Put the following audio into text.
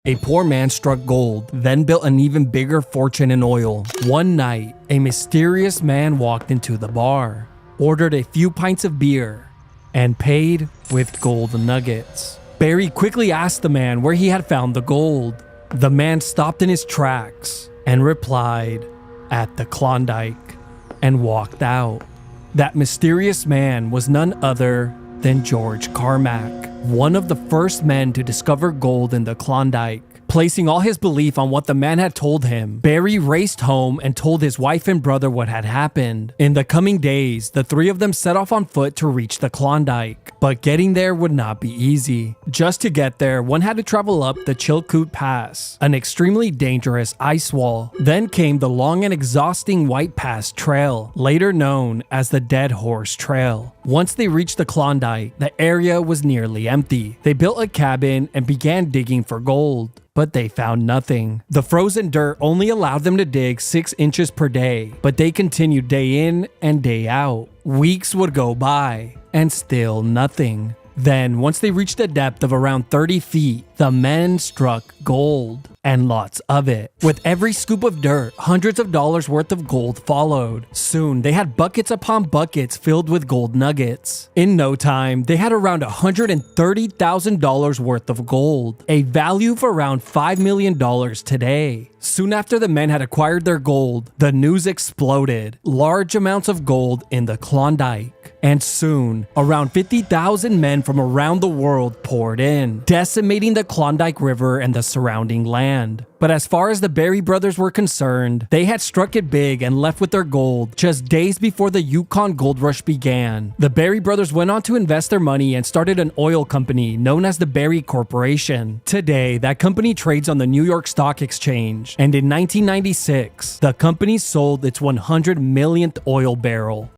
A poor man struck gold, then built an even bigger fortune in oil. One night, a mysterious man walked into the bar, ordered a few pints of beer, and paid with gold nuggets. Barry quickly asked the man where he had found the gold. The man stopped in his tracks and replied, "At the Klondike," and walked out. That mysterious man was none other than George Carmack, one of the first men to discover gold in the Klondike. Placing all his belief on what the man had told him, Barry raced home and told his wife and brother what had happened. In the coming days, the three of them set off on foot to reach the Klondike. But getting there would not be easy. Just to get there, one had to travel up the Chilkoot Pass, an extremely dangerous ice wall. Then came the long and exhausting White Pass Trail, later known as the Dead Horse Trail. Once they reached the Klondike, the area was nearly empty. They built a cabin and began digging for gold. But they found nothing. The frozen dirt only allowed them to dig 6 inches per day, but they continued day in and day out. Weeks would go by, and still nothing. Then, once they reached a depth of around 30 feet, the men struck gold, and lots of it. With every scoop of dirt, hundreds of dollars worth of gold followed. Soon, they had buckets upon buckets filled with gold nuggets. In no time, they had around $130,000 worth of gold, a value of around $5 million today. Soon after the men had acquired their gold, the news exploded. Large amounts of gold in the Klondike. And soon, around 50,000 men from around the world poured in, decimating the Klondike River and the surrounding land. But as far as the Barry brothers were concerned, they had struck it big and left with their gold just days before the Yukon Gold Rush began. The Barry brothers went on to invest their money and started an oil company known as the Barry Corporation. Today, that company trades on the New York Stock Exchange, and in 1996, the company sold its 100 millionth oil barrel.